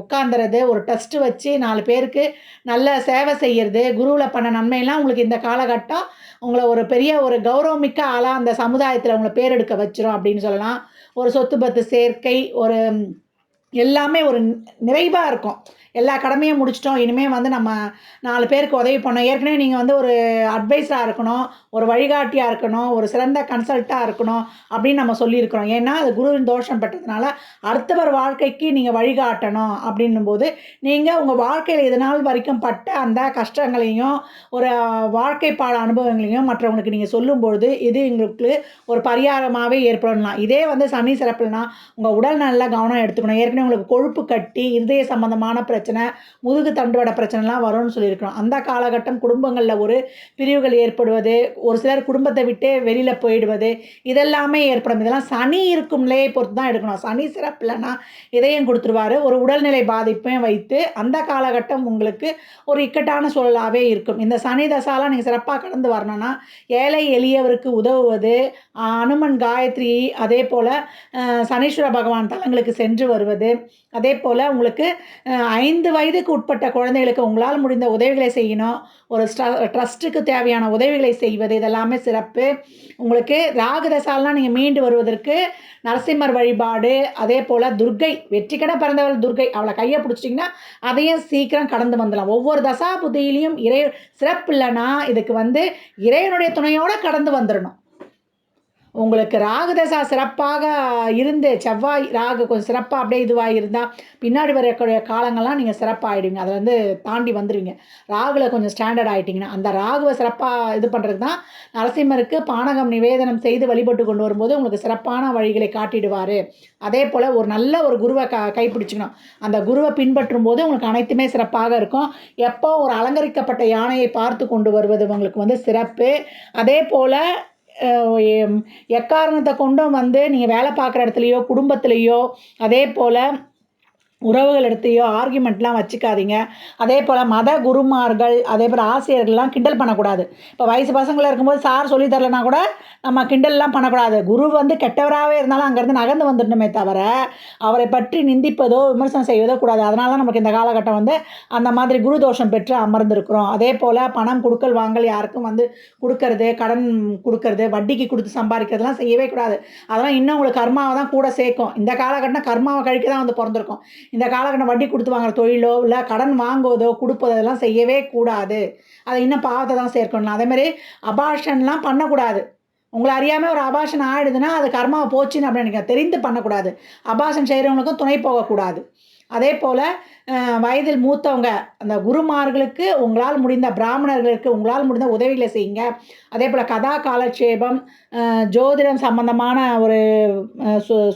உட்கார்ந்துறது, ஒரு டெஸ்ட் வச்சு 4 பேருக்கு நல்ல சேவை செய்யறது, குருவுல பண்ண நன்மைலாம் உங்களுக்கு இந்த காலகட்டம் உங்கள ஒரு பெரிய ஒரு கௌரவமிக்க ஆளா அந்த சமுதாயத்தில உங்கள பேர் எடுக்க வச்சுரும் அப்படின்னு சொல்லலாம். ஒரு சொத்து பத்து சேர்க்கை, ஒரு எல்லாமே ஒரு நிறைவா இருக்கும். எல்லா கடமையும் முடிச்சுட்டோம். இனிமே வந்து நம்ம 4 பேருக்கு உதவி பண்ணணும். ஏற்கனவே நீங்க வந்து ஒரு அட்வைஸரா இருக்கணும், ஒரு வழிகாட்டியா இருக்கணும், ஒரு சிறந்த கன்சல்ட்டா இருக்கணும் அப்படின்னு நம்ம சொல்லியிருக்கிறோம். ஏன்னா, அது குருவின் தோஷம் பெற்றதுனால, அடுத்தவர் வாழ்க்கைக்கு நீங்க வழிகாட்டணும் அப்படின்னும்போது, நீங்க உங்க வாழ்க்கையில இதுநாள் வரைக்கும் பட்ட அந்த கஷ்டங்களையும், ஒரு வாழ்க்கை பாட அனுபவங்களையும் மற்றவங்களுக்கு நீங்க சொல்லும்பொழுது, இது எங்களுக்கு ஒரு பரிகாரமாவே ஏற்படலாம். இதே வந்து சனி சிறப்புலனா, உங்க உடல் நல கவனம் எடுத்துக்கணும். ஏற்கனவே உங்களுக்கு கொழுப்பு கட்டி, இருதய சம்பந்தமான பிரச்சனை, முதுகு தண்டுவட பிரச்சனைலாம் வரும்னு சொல்லியிருக்கிறோம். அந்த காலகட்டம் குடும்பங்கள்ல ஒரு பிரிவுகள் ஏற்படுவது, ஒரு சிலர் குடும்பத்த விட்டே வெளியில போயிடுவது, இதெல்லாமே ஏற்படும். இதெல்லாம் சனி இருக்கும் நிலையை பொறுத்து தான் எடுக்கணும். சனி சிறப்பில்லனா இதயம் குடுத்துருவாரு. ஒரு உடல்நிலை பாதிப்பையும் வைத்து, அந்த காலகட்டம் உங்களுக்கு ஒரு இக்கட்டான சூழலாவே இருக்கும். இந்த சனி தசாலாம் நீங்க சிறப்பா கடந்து வரணும்னா, ஏழை எளியவருக்கு உதவுவது, அனுமன் காயத்ரி, அதேபோல சனீஸ்வர பகவான் தலங்களுக்கு சென்று வருவது, அதேபோல உங்களுக்கு 5 வயதுக்கு உட்பட்ட குழந்தைகளுக்கு உங்களால் முடிந்த உதவிகளை செய்யணும். ஒரு ட்ரஸ்ட்டுக்கு தேவையான உதவிகளை செய்வது இதெல்லாமே சிறப்பு. உங்களுக்கு ராகு தசால்லாம் நீங்க மீண்டு வருவதற்கு நரசிம்மர் வழிபாடு, அதேபோல துர்க்கை, வெற்றிக்கென பிறந்தவள் துர்க்கை. அவள கைய பிடிச்சிட்டிங்கன்னா, அதையும் சீக்கிரம் கடந்து வந்துடலாம். ஒவ்வொரு தசா புத்தியிலயும் சிறப்பு இல்லன்னா, இதுக்கு வந்து இறைவனுடைய துணையோட கடந்து வந்துரணும். உங்களுக்கு ராகு தசா சிறப்பாக இருந்து, செவ்வாய், ராகு கொஞ்சம் சிறப்பா அப்படியே இதுவா இருந்தா, பின்னாடி வரக்கூடிய காலங்கள்லாம் நீங்க சிறப்பாயிடுவீங்க. அத வந்து தாண்டி வந்துருவீங்க. ராகுல கொஞ்சம் ஸ்டாண்டர்ட் ஆயிட்டீங்கன்னா, அந்த ராகுவ சிறப்பா இது பண்றதுக்கு தான் நரசிம்மருக்கு பானகம் நிவேதனம் செய்து வழிபட்டு கொண்டு வரும்போது, உங்களுக்கு சிறப்பான வழிகளை காட்டிடுவாரு. அதேபோல ஒரு நல்ல ஒரு குருவ கைப்பிடிச்சுக்கணும். அந்த குருவ பின்பற்றும்போது உங்களுக்கு அனைத்துமே சிறப்பாக இருக்கும். எப்போ ஒரு அலங்கரிக்கப்பட்ட யானையை பார்த்து கொண்டு வருவது உங்களுக்கு வந்து சிறப்பு. அதேபோல அ எம் எக்காரணத்த கொண்டும் வந்து நீங்க வேலை பார்க்குற இடத்துலயோ, குடும்பத்திலயோ, அதேபோல உறவுகள் இடத்தையோ ஆர்கியுமெண்ட்லாம் வச்சுக்காதீங்க. அதேபோல மத குருமார்கள், அதேபோல ஆசிரியர்கள்லாம் கிண்டல் பண்ணக்கூடாது. இப்போ வயசு பசங்களா இருக்கும்போது சார் சொல்லி தரலனா கூட நம்ம கிண்டல்லாம் பண்ணக்கூடாது. குரு வந்து கெட்டவராவே இருந்தாலும் அங்கேருந்து நகர்ந்து வந்துடணுமே தவிர, அவரை பற்றி நிந்திப்பதோ, விமர்சனம் செய்வதோ கூடாது. அதனால தான் நமக்கு இந்த காலகட்டம் வந்து அந்த மாதிரி குரு தோஷம் பெற்று அமர்ந்திருக்கிறோம். அதேபோல பணம் குடுக்கல் வாங்கல் யாருக்கும் வந்து குடுக்கறது, கடன் குடுக்கறது, வட்டிக்கு குடுத்து சம்பாதிக்கிறதெல்லாம் செய்யவே கூடாது. அதெல்லாம் இன்னும் உங்களுக்கு கர்மாவ தான் கூட சேர்க்கும். இந்த காலகட்டம் கர்மாவ கழிக்க தான் வந்து பொறந்திருக்கோம். இந்த காலகட்டம் வட்டி குடுத்து வாங்குற தொழிலோ, இல்ல கடன் வாங்குவதோ, குடுப்பதோ இதெல்லாம் செய்யவே கூடாது. அது இன்னும் பாவத்த தான் சேர்க்கணும். அதேமாரி அபார்ஷன்லாம் பண்ணக்கூடாது. உங்கள அறியாம ஒரு அபார்ஷன் ஆயிடுதுன்னா, அது கர்மாவ போச்சுன்னு அப்படி நினைக்க தெரிந்து பண்ணக்கூடாது. அபார்ஷன் செய்றவங்களுக்கும் துணை போகக்கூடாது. அதேபோல வயதில் மூத்தவங்க, அந்த குருமார்களுக்கு உங்களால் முடிந்த பிராமணர்களுக்கு உங்களால் முடிந்த உதவிகளை செய்யுங்க. அதேபோல கதா காலட்சேபம், ஜோதிடம் சம்பந்தமான ஒரு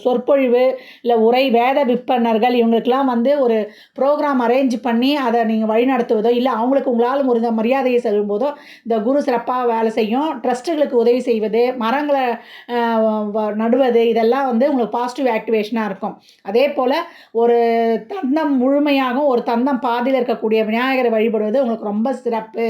சொற்பொழிவு, இல்ல உரை, வேத விற்பனர்கள் இவங்களுக்கெல்லாம் வந்து ஒரு ப்ரோகிராம் அரேஞ்ச் பண்ணி அதை நீங்க வழிநடத்துவதோ, இல்ல அவங்களுக்கு உங்களால முடிந்த மரியாதையை செலுத்தும்போதோ, இந்த குரு சிறப்பா வேலை செய்யும். ட்ரஸ்ட்டுகளுக்கு உதவி செய்வது, மரங்கள நடுவது இதெல்லாம் வந்து உங்களுக்கு பாசிட்டிவ் ஆக்டிவேஷனா இருக்கும். அதேபோல ஒரு தந்தம் முழுமையாகவும், ஒரு தந்தம் பாதியில இருக்கக்கூடிய விநாயகரை வழிபடுவது உங்களுக்கு ரொம்ப சிறப்பு.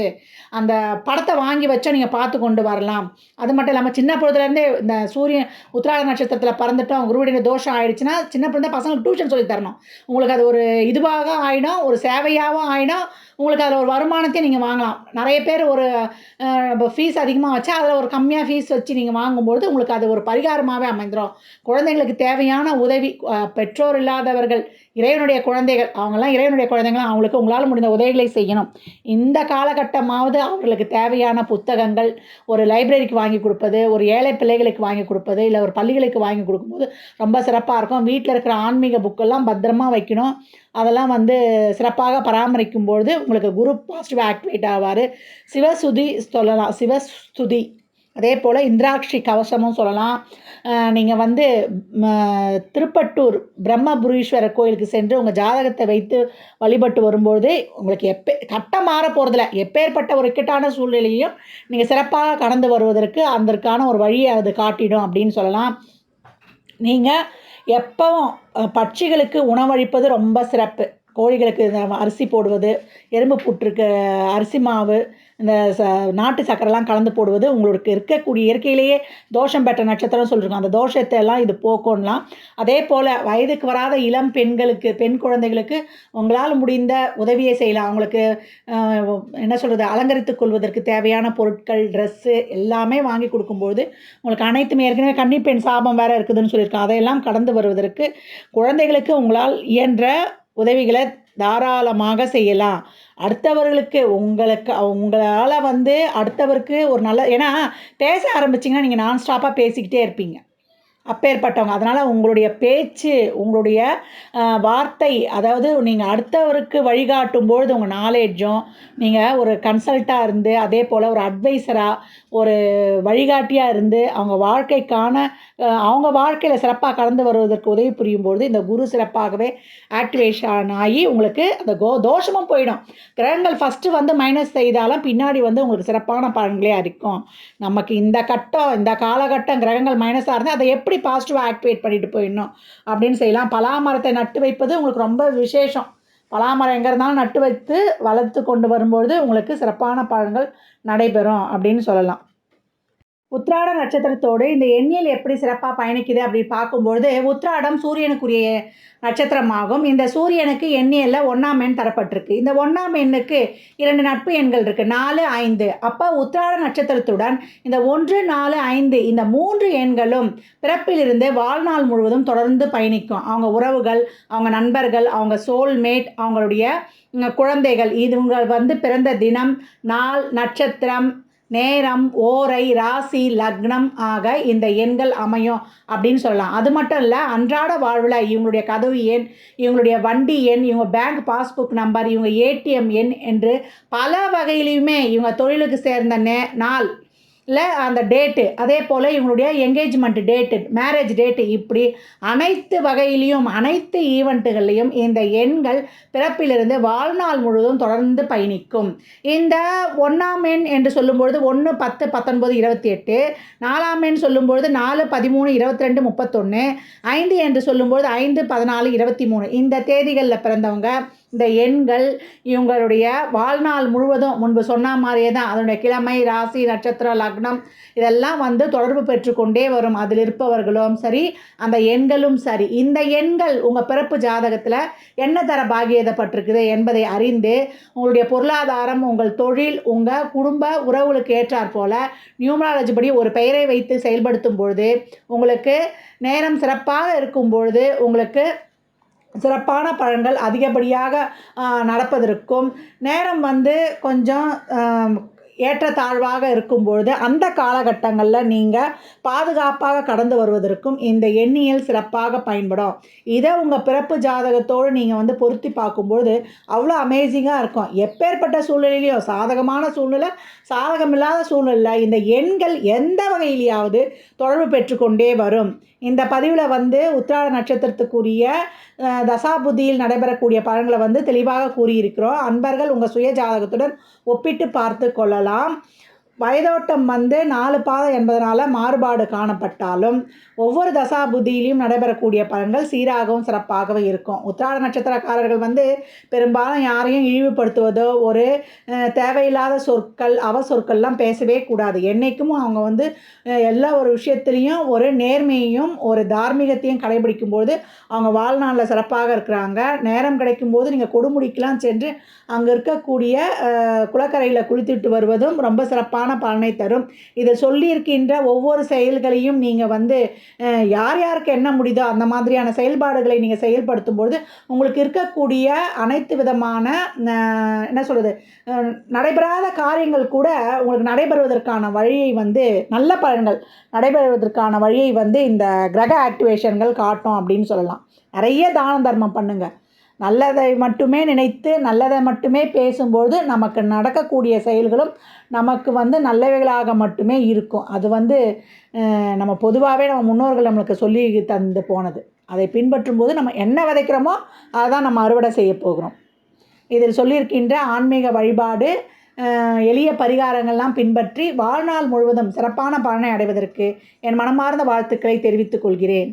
அந்த படத்த வாங்கி வச்சா நீங்க பார்த்து கொண்டு வரலாம். அது மட்டும் இல்லாம சின்ன பொழுதுலேருந்தே இந்த சூரியன் உத்திராட நட்சத்திரத்தில பிறந்துட்டோம், குருவுடைய தோஷம் ஆயிடுச்சுன்னா, சின்ன பிள்ளை பசங்களுக்கு டியூஷன் சொல்லி தரணும். உங்களுக்கு அது ஒரு இதுவாக ஆயிடும், ஒரு சேவையாவும் ஆயிடும், உங்களுக்கு அதில் ஒரு வருமானத்தையும் நீங்கள் வாங்கலாம். நிறைய பேர் ஒரு ஃபீஸ் அதிகமாக வச்சா அதில் ஒரு கம்மியாக ஃபீஸ் வச்சு நீங்கள் வாங்கும்பொழுது உங்களுக்கு அது ஒரு பரிகாரமாகவே அமைந்துடும். குழந்தைங்களுக்கு தேவையான உதவி பெற்றோர் இல்லாதவர்கள், இறைவனுடைய குழந்தைகள், அவங்கலாம் இறைவனுடைய குழந்தைகள், அவங்களுக்கு உங்களால் முடிந்த உதவிகளை செய்யணும். இந்த காலகட்டமாவது அவர்களுக்கு தேவையான புத்தகங்கள் ஒரு லைப்ரரிக்கு வாங்கி கொடுப்பது, ஒரு ஏழை பிள்ளைகளுக்கு வாங்கி கொடுப்பது, இல்லை ஒரு பள்ளிகளுக்கு வாங்கி கொடுக்கும்போது ரொம்ப சிறப்பாக இருக்கும். வீட்டில் இருக்கிற ஆன்மீக புக்கெல்லாம் பத்திரமா வைக்கணும். அதெல்லாம் வந்து சிறப்பாக பராமரிக்கும்பொழுது உங்களுக்கு குரு பாசிட்டிவாக ஆக்டிவேட் ஆவார். சிவசுதி சொல்லலாம், சிவஸ்துதி. அதே போல் இந்திராட்சி கவசமும் சொல்லலாம். நீங்கள் வந்து திருப்பட்டூர் பிரம்மபுரீஸ்வரர் கோயிலுக்கு சென்று உங்கள் ஜாதகத்தை வைத்து வழிபட்டு வரும்போது உங்களுக்கு கட்டம் மாற போகிறதில்ல. எப்பேற்பட்ட ஒரு இக்கட்டான சூழ்நிலையும் நீங்கள் சிறப்பாக கடந்து வருவதற்கு அதற்கான ஒரு வழியை அது காட்டிடும் அப்படின்னு சொல்லலாம். நீங்கள் எப்பவும் பட்சிகளுக்கு உணவளிப்பது ரொம்ப சிறப்பு. கோழிகளுக்கு இந்த அரிசி போடுவது, எறும்பு புற்றுக்கு அரிசி மாவு, இந்த நாட்டு சக்கரைலாம் கலந்து போடுவது உங்களுக்கு இருக்கக்கூடிய இயற்கையிலேயே தோஷம் பெற்ற நட்சத்திரம் சொல்லியிருக்கோம். அந்த தோஷத்தை எல்லாம் இது போக்கணும்லாம். அதே போல் வயதுக்கு வராத இளம் பெண்களுக்கு, பெண் குழந்தைகளுக்கு உங்களால் முடிந்த உதவியை செய்யலாம். அவங்களுக்கு என்ன சொல்கிறது, அலங்கரித்துக் கொள்வதற்கு தேவையான பொருட்கள், ட்ரெஸ்ஸு எல்லாமே வாங்கி கொடுக்கும்போது உங்களுக்கு அனைத்துமே, ஏற்கனவே கன்னிப்பெண் சாபம் வேறு இருக்குதுன்னு சொல்லியிருக்கோம். அதையெல்லாம் கடந்து வருவதற்கு குழந்தைகளுக்கு உங்களால் இயன்ற உதவிகளை தாராளமாக செய்யலாம். அடுத்தவர்களுக்கு உங்களால் வந்து அடுத்தவருக்கு ஒரு நல்ல, ஏன்னா பேச ஆரம்பிச்சிங்கன்னா நீங்கள் நான் ஸ்டாப்பாக பேசிக்கிட்டே இருப்பீங்க, அப்பேற்பட்டவங்க. அதனால் உங்களுடைய பேச்சு, உங்களுடைய வார்த்தை, அதாவது நீங்கள் அடுத்தவருக்கு வழிகாட்டும்பொழுது உங்கள் நாலேஜும், நீங்கள் ஒரு கன்சல்ட்டாக இருந்து அதே போல் ஒரு அட்வைஸராக, ஒரு வழிகாட்டியாக இருந்து அவங்க வாழ்க்கைக்கான அவங்க வாழ்க்கையில் சிறப்பாக கடந்து வருவதற்கு உதவி புரியும்பொழுது இந்த குரு சிறப்பாகவே ஆக்டிவேஷன் ஆகி உங்களுக்கு அந்த தோஷமும் போயிடும். கிரகங்கள் ஃபஸ்ட்டு வந்து மைனஸ் செய்தாலும் பின்னாடி வந்து உங்களுக்கு சிறப்பான பலன்களே அளிக்கும். நமக்கு இந்த காலகட்டம் கிரகங்கள் மைனஸாக இருந்தால் அதை எப்படி பாசிட்டிவாக ஆக்டிவேட் பண்ணிட்டு போயிடணும் அப்படின்னு செய்யலாம். பலாமரத்தை நட்டு வைப்பது உங்களுக்கு ரொம்ப விசேஷம். பலாமரம் எங்கே இருந்தாலும் நட்டு வைத்து வளர்த்து கொண்டு வரும்பொழுது உங்களுக்கு சிறப்பான பலன்கள் நடைபெறும் அப்படின்னு சொல்லலாம். உத்திராட நட்சத்திரத்தோடு இந்த எண்ணியல் எப்படி சிறப்பாக பயணிக்குது அப்படின்னு பார்க்கும்பொழுது, உத்திராடம் சூரியனுக்குரிய நட்சத்திரமாகும். இந்த சூரியனுக்கு எண்ணியலில் 1ஆம் எண் தரப்பட்டிருக்கு. இந்த 1ஆம் எண்ணுக்கு 2 நட்பு எண்கள் இருக்குது, 4, 5. அப்போ உத்திராட நட்சத்திரத்துடன் இந்த 1, 4, 5 இந்த 3 எண்களும் பிறப்பிலிருந்து வாழ்நாள் முழுவதும் தொடர்ந்து பயணிக்கும். அவங்க உறவுகள், அவங்க நண்பர்கள், அவங்க சோல்மேட், அவங்களுடைய குழந்தைகள், இவங்க வந்து பிறந்த தினம், நாள், நட்சத்திரம், நேரம், ஓரை, ராசி, லக்னம் ஆக இந்த எண்கள் அமையும் அப்படின்னு சொல்லலாம். அது மட்டும் இல்லை, அன்றாட வாழ்வில் இவங்களுடைய கதவு எண், இவங்களுடைய வண்டி எண், இவங்க பேங்க் பாஸ்புக் நம்பர், இவங்க ஏடிஎம் எண் என்று பல வகையிலையுமே இவங்க தொழிலுக்கு சேர்ந்த நாள் இல்லை அந்த டேட்டு, அதே போல் இவங்களுடைய என்கேஜ்மெண்ட் டேட்டு, மேரேஜ் டேட்டு, இப்படி அனைத்து வகையிலையும் அனைத்து ஈவெண்ட்டுகள்லையும் இந்த எண்கள் பிறப்பிலிருந்து வாழ்நாள் முழுவதும் தொடர்ந்து பயணிக்கும். இந்த 1ஆம் எண் என்று சொல்லும்பொழுது 1, 10, 19, 28, 4ஆம் எண் சொல்லும்பொழுது 4, 13, 22, 31, 5 என்று சொல்லும்பொழுது 5, 14, 23 இந்த தேதிகளில் பிறந்தவங்க இந்த எண்கள் இவங்களுடைய வாழ்நாள் முழுவதும் முன்பு சொன்ன மாதிரியே தான் அதனுடைய கிழமை, ராசி, நட்சத்திரம், லக்னம் இதெல்லாம் வந்து தொடர்பு பெற்றுக்கொண்டே வரும். அதில் இருப்பவர்களும் சரி, அந்த எண்களும் சரி. இந்த எண்கள் உங்கள் பிறப்பு ஜாதகத்தில் என்ன தர பாகியதப்பட்டிருக்குது என்பதை அறிந்து உங்களுடைய பொருளாதாரம், உங்கள் தொழில், உங்கள் குடும்ப உறவுகளுக்கு ஏற்றாற் போல் நியூமராலஜி படி ஒரு பெயரை வைத்து செயல்படுத்தும் பொழுது உங்களுக்கு நேரம் சிறப்பாக இருக்கும் பொழுது உங்களுக்கு சிறப்பான பலன்கள் அதிகப்படியாக நடப்பதற்கும், நேரம் வந்து கொஞ்சம் ஏற்றத்தாழ்வாக இருக்கும்பொழுது அந்த காலகட்டங்களில் நீங்கள் பாதுகாப்பாக கடந்து வருவதற்கும் இந்த எண்ணியல் சிறப்பாக பயன்படும். இதை உங்கள் பிறப்பு ஜாதகத்தோடு நீங்கள் வந்து பொருத்தி பார்க்கும்பொழுது அவ்வளோ அமேசிங்காக இருக்கும். எப்பேற்பட்ட சூழ்நிலையிலையும், சாதகமான சூழ்நிலை, சாதகமில்லாத சூழ்நிலை, இந்த எண்கள் எந்த வகையிலையாவது தொடர்பு பெற்றுக்கொண்டே வரும். இந்த பதிவில் வந்து உத்திராட நட்சத்திரத்துக்குரிய தசாபுத்தியில் நடைபெறக்கூடிய பலன்களை வந்து தெளிவாக கூறியிருக்கிறோம். அன்பர்கள் உங்கள் சுய ஜாதகத்துடன் ஒப்பிட்டு பார்த்து கொள்ளலாம். வயதோட்டம் வந்து 4 பாதம் என்பதனால மாறுபாடு காணப்பட்டாலும் ஒவ்வொரு தசாபுத்தியிலையும் நடைபெறக்கூடிய பலன்கள் சீராகவும் சிறப்பாகவும் இருக்கும். உத்திராட நட்சத்திரக்காரர்கள் வந்து பெரும்பாலும் யாரையும் இழிவுபடுத்துவதோ ஒரு தேவையில்லாத சொற்கள் சொற்கள்லாம் பேசவே கூடாது. என்றைக்கும் அவங்க வந்து எல்லா ஒரு விஷயத்துலேயும் ஒரு நேர்மையையும் ஒரு தார்மீகத்தையும் கடைபிடிக்கும்போது அவங்க வாழ்நாளில் சிறப்பாக இருக்கிறாங்க. நேரம் கிடைக்கும்போது நீங்கள் கொடுமுடிக்கெலாம் சென்று அங்கே இருக்கக்கூடிய குளக்கரையில் குளித்துட்டு வருவதும் ரொம்ப சிறப்பான பலனை தரும். இதை சொல்லியிருக்கின்ற ஒவ்வொரு செயல்களையும் நீங்கள் வந்து யார் யாருக்கு என்ன முடியுதோ அந்த மாதிரியான செயல்பாடுகளை நீங்கள் செயல்படுத்தும்பொழுது உங்களுக்கு இருக்கக்கூடிய அனைத்து விதமான என்ன சொல்கிறது நடைபெறாத காரியங்கள் கூட உங்களுக்கு நடைபெறுவதற்கான வழியை வந்து நல்ல பலன்கள் நடைபெறுவதற்கான வழியை வந்து இந்த கிரக ஆக்டிவேஷன்கள் காட்டும் அப்படின்னு சொல்லலாம். நிறைய தான தர்மம் பண்ணுங்கள். நல்லதை மட்டுமே நினைத்து நல்லதை மட்டுமே பேசும்போது நமக்கு நடக்கக்கூடிய செயல்களும் நமக்கு வந்து நல்லவைகளாக மட்டுமே இருக்கும். அது வந்து நம்ம பொதுவாகவே நம்ம முன்னோர்கள் நம்மளுக்கு சொல்லி தந்து போனது. அதை பின்பற்றும்போது நம்ம என்ன விதைக்கிறோமோ அதை தான் நம்ம அறுவடை செய்ய போகிறோம். இதில் சொல்லியிருக்கின்ற ஆன்மீக வழிபாடு எளிய பரிகாரங்கள்லாம் பின்பற்றி வாழ்நாள் முழுவதும் சிறப்பான பலனை அடைவதற்கு என் மனமார்ந்த வாழ்த்துக்களை தெரிவித்துக் கொள்கிறேன்.